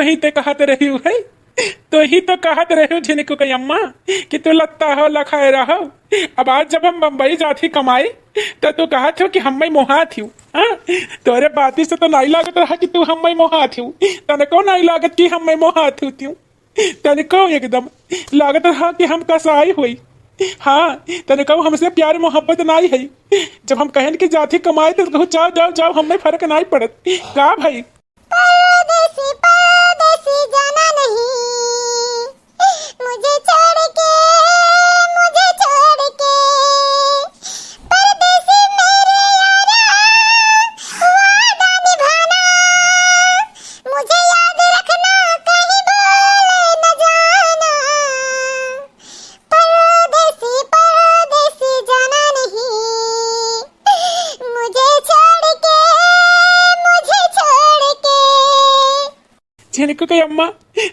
ही तो कहत रही है, तो ही तो कहत रही झिनकू के अम्मा कि तू लत्ता हो लखाए रहो। अब आज जब हम बम्बई जाती कमाई तो तू कहत हो कि हम मोहा थी। तोरे बाती से तो नहीं लागत रहा कि तू हम मोहा थी, तने को नहीं लागत कि हम मोहा थी, तने को एकदम लागत रहा कि हम कसाई हुई। हाँ, तने कहो हमसे प्यार मोहब्बत नहीं है। जब हम कहन की जाती कमाए तो कहो जाओ जाओ जाओ, हमें फर्क नहीं पड़त का भाई। परदेसी परदेसी जाना नहीं, मुझे छोड़ के परदेसी मेरे यारा, वादा निभाना, मुझे याद रखना, कहीं भूल न जाना। परदेसी परदेसी जाना नहीं, मुझे छोड़ के झिनकू के अम्मा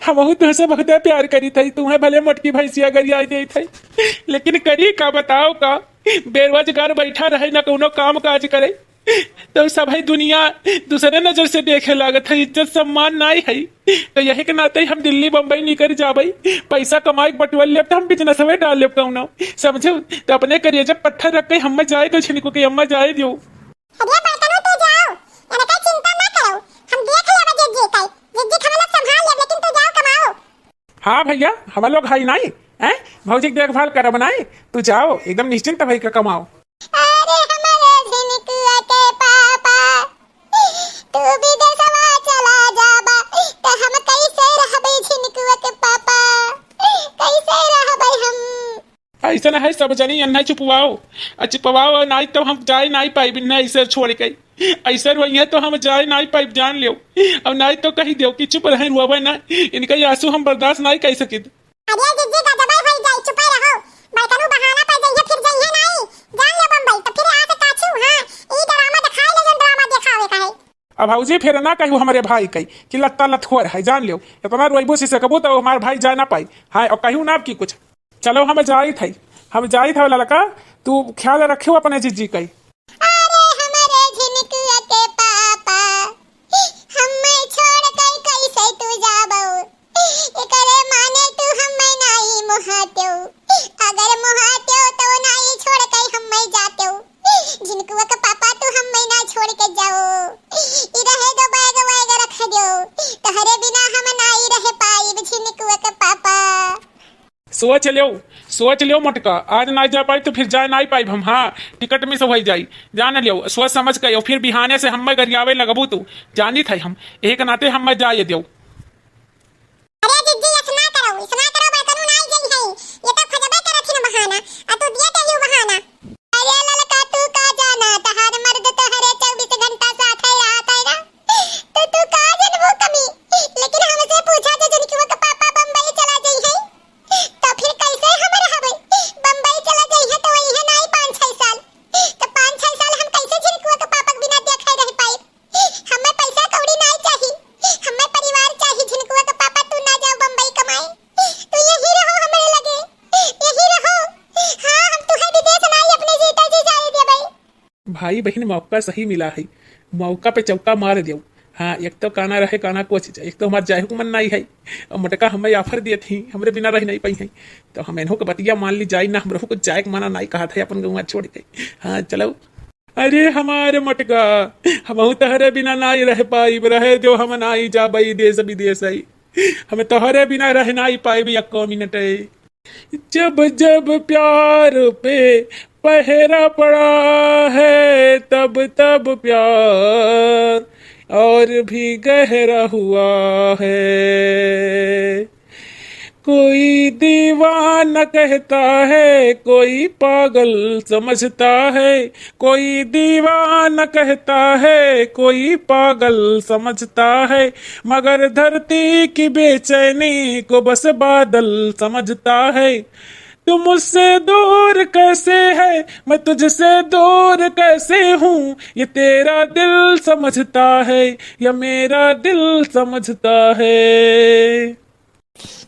हम तुझसे बहुत प्यार करी थी। तुम्हें भले मोटकी भैंसिया गरिया दे थी, लेकिन करी का बताओ का, बेरोजगार बैठा रहे न कोनो काम काज करे तो सब है दुनिया दूसरे नजर से देखे लागत है, इज्जत सम्मान नहीं है। तो यही के नाते हम दिल्ली बम्बई निकल जाबे, पैसा कमाई बटवल ले तो हम बिजनेस में डाल ले कौनो, समझो। तो अपने करिए जब पत्थर रख के हम जाए तो झिनकू के अम्मा जाए दियो। हाँ भैया, हम लोग हाई नहीं है, भौजी देखभाल कर बनाए, तू जाओ एकदम निश्चिंत भाई का कमाओ। अरे हमारे झिनकुआ के पापा, तू विदेशवा चला जाबा तो हम कैसे रहबे झिनकुआ के पापा, कैसे रहबे हम। ऐसा है सब जनी अन्ना चुपवाओ, चुपवाओ नहीं तो हम जाए नहीं पाई बिना ऐसे छोड़ के, ऐसा वही तो हम जाए नहीं पाई जान लियो। अब नहीं तो कही दो कि चुप रहे हुआ ना, इनका आंसू हम बर्दाश्त नहीं कर सके। अरे जिज्जी का दबाई होई जाई, चुप रहो, बैठनु बहाना पर जाइए फिर जाइए नहीं, जान ले बम्बई तो फिर आ से काछू। हां, ई ड्रामा दिखाए ले, जन ड्रामा दिखावे का है। अब भौजी फिर ना कहू हमारे भाई कही कि लत्ता लतखोर है, जान लियो। इतना रोइबो से सकबो तो हमारे भाई जा ना पाई। हां, और कहू ना की कुछ। चलो हम जाई था लड़का, तू ख्याल रखियो अपने जिज्जी कई। अरे हमारे झिनकुआ के पापा, हमें छोड़ के कैसे तू जाबो, एकरे माने तू हमें नहीं मोहातो, अगर मोहातो तो नहीं छोड़ के हमें जातो। झिनकुआ के पापा तू हमें ना छोड़ के जाओ, ई रहे दो बैग वैग रख दो, तोहरे बिना हम नहीं रह पाई झिनकुआ के पापा। सोच लियो मोटका, आज नहीं जा पाई तो फिर जा नहीं पाई हम। हाँ, टिकट में से हो जाई, जान लियो, सोच समझ के। फिर बिहाने से हम गरियावे लगबू तू जानी था हम एक नाते हम जाए दियो। अरे दीदी इसना करो बर्तन नहीं गई है, ये तो खजबे करत न बहाना, आ तू दिया देलियो बहाना। अरे ललका तू का जाना, तहार मर्द तोहरे 24 घंटा साथ है रहत है ना, तो तू का जनबो कमी। लेकिन हमसे पूछा जो झिनकुआ के पापा बम्बई चला गई है, तो फिर कैसे हम रहबे। बम्बई चला गई है तो वही है नहीं 5-6 साल, तो 5-6 साल हम कैसे झिनकुआ के पापा के बिना देखे रह पाई। हमें पैसा कौड़ी नहीं चाहिए, हमें परिवार चाहिए। झिनकुआ के पापा तू ना जाओ बम्बई कमाए, तू यही रहो हमारे लगे, यही रहो। हाँ, हम तुहे विदेश नहीं अपने जीता जी जाए दे भाई। भाई बहन मौका सही मिला है, मौका पे चौका मार दियो। हाँ, एक तो काना रहे काना कोच, एक तो हमारे जाए मन नहीं है, और मटका हमें ऑफर दिए थी, हमरे बिना रह नहीं पाई है, तो हम इन्हों को बतिया मान ली जाए ना, हम को जाए माना नहीं कहा था अपन गौवा छोड़ के। हाँ चलो। अरे हमारे मटका, हम तहरे बिना नहीं रह पाई, रहे जो हम नहीं जा बई देश विदेश है, हमें तोहरे बिना रह नहीं पाई भी 1 मिनट। जब जब प्यार पे पहरा पड़ा है, तब तब प्यार और भी गहरा हुआ है। कोई दीवाना कहता है, कोई पागल समझता है, कोई दीवाना कहता है, कोई पागल समझता है, मगर धरती की बेचैनी को बस बादल समझता है। तू मुझसे दूर कैसे है, मैं तुझसे दूर कैसे हूँ, ये तेरा दिल समझता है या मेरा दिल समझता है।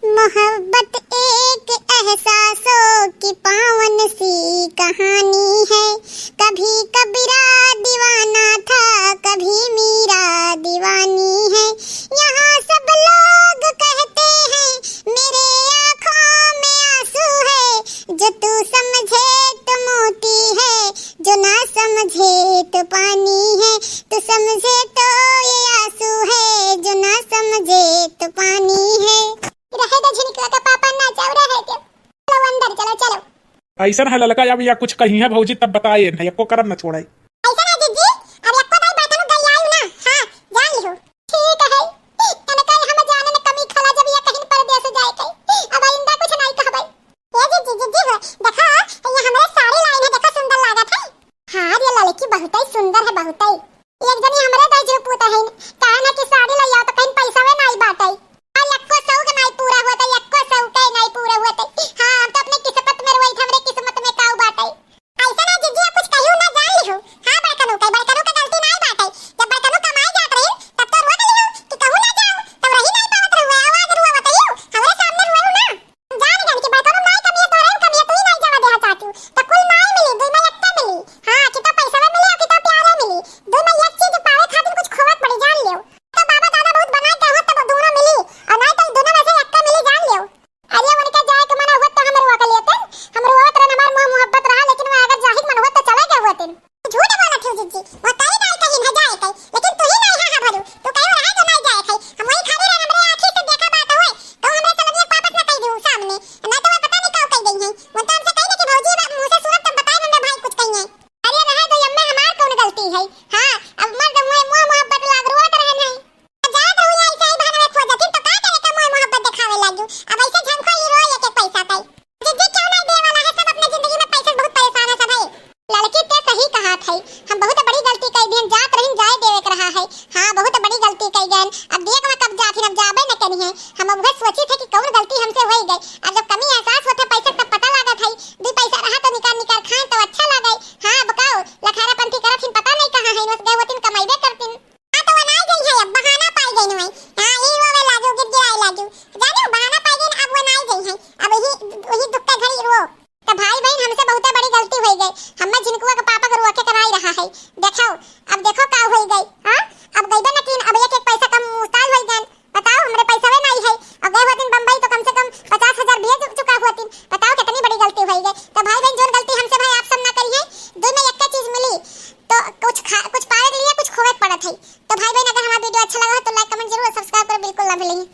मोहब्बत एक एहसासों की पावन सी कहानी है, कभी कबीरा दीवाना था, कभी मीरा दीवानी है, यहाँ सब लोग समझे तो मोती है, जो ना समझे तो पानी है, तू समझे तो ये आंसू है, जो ना समझे तो पानी है। रहे दे झिनकवा का पापा ना जाओ रहे दे। चलो अंदर चलो चलो। ऐसा है ललका या भैया कुछ कही है भौजी तब बताइए ना, एको करम न छोड़ाई। ऐसा ना जीजी, अब एको दाई बैठनु गई आयु ना। हां जान लिहो। ठीक है। तने कल हम जाने में कमी खला जब ये कहीं परदेस जाए कई। अब आइंदा कुछ नहीं कहबै। ए जीजी जीजी हो देखा ये हमरे साड़ी लाइन है, देखा सुंदर लागत है। हां ये लड़की बहुत ही सुंदर है, बहुत ही। एक जनी हमरे दाई जो पूता है कहा ना कि साड़ी ले आओ तो कहीं पैसा में नहीं बाटई। आ एको सौ के नहीं पूरा होता, एको सौ के नहीं पूरा होता। हां हम तो अपने किस्मत में रोई, हमरे किस्मत में काऊ बाटई। ऐसा ना जीजी कुछ कहियो ना जान लिहो। हां बड़कनो का गलती नहीं बाटई। जब बड़कनो कमाई जात रही तब तो रोक लिहो कि कहू ना जाओ, तब रही नहीं पावत रहुए, आवाज रुआ बताइयो हमरे सामने रुए ना। जान जान के बड़कनो नहीं कमिए तोरे कमिए तू ही नहीं जावा देहा चाहतू तो कुल नहीं मिली, दो में एकता मिली। हां कि तो पैसा में मिली और कि तो प्यार में मिली, दो में एक चीज पावे खातिर कुछ खोवत पड़ी, जान लियो। तो बाबा दादा बहुत बनाए के हो तब दोनों मिली और नहीं तो दोनों में से एकता मिली, जान लियो। अरे उनके जाए के मन हुआ तो हम रुआ के लेते, हम रुआत रन हमार मोह मोहब्बत रहा, लेकिन मैं अगर जाहिद मन हुआ तो चला क्या हुआ तेन। झूठ बोला थी जीजी, वो ताई नहीं कहीं न जाए कहीं, लेकिन तू ही नहीं है भरू, तू कहीं रहा जो नहीं जाए कहीं। हम वही खाली रहे, हमरे आंखी से देखा बात होए तो हमरे समझ में वापस न कह दूं सामने, नहीं तो मैं पता नहीं कब कह गई है। वो तो हमसे कही ना कि भौजी मुंह से सूरत तब बताए ना भाई कुछ कही है। अरे रहा तो यम्मे हमार कौन गलती है। हां अब मर्द मुए मोह मोहब्बत लाग रुआत रहे नहीं जात रुई ऐसे ही भाग में खो जाती तो का करे का मोह मोहब्बत दिखावे लागू। अब ऐसे झमको ही रोए एक एक पैसा कई जीजी क्यों नहीं दे वाला है, सब अपने जिंदगी में पैसे बहुत परेशान है सब है। लड़की ते सही कहा था, हम बहुत बड़ी गलती कर दी, जात रही जाए देवे कर रहा है। हां बहुत बड़ी गलती कर गए, अब देख मैं कब जाती अब जाबे न कनी है। हम अब सोची थे कि कौन गलती हमसे हो गई, अब जब कमी एहसास होता पैसे तब पता लगा था, दो पैसा रहा तो निकाल निकाल खाएं तो अच्छा लगे। हां बताओ लखारा पंथी करत हिन पता नहीं कहां है, बस गए होतिन कमाईबे करतिन। हां तो वनाई गई है, अब बहाना पाई गई नहीं। हां ई रोवे लागू गिर गिराए लागू, जाने बहाना पाई गई, अब वनाई गई है, अब वही दुख का घड़ी रो। तो भाई बहन हमसे बहुत बड़ी गलती हो गई, हमें जिनकुआ के पापा को रोक के कराई रहा है। देखो अब देखो का हो गई। हां अब गईबे न किन, अब एक एक पैसा कम मुस्ताल हो गए। बताओ हमरे पैसा वे नहीं है, अब गए होतिन बंबई तो कम से कम 50,000 भेज चुका होतिन। बताओ कितनी बड़ी गलती हो गई। तो भाई बहन जो गलती हमसे भाई आप सब ना करी है, दो में एक चीज मिली तो कुछ पावे के लिए कुछ खोवे पड़त है। तो भाई बहन अगर हमारा वीडियो अच्छा लगा हो तो लाइक कमेंट जरूर, सब्सक्राइब करो बिल्कुल ना भूलिए।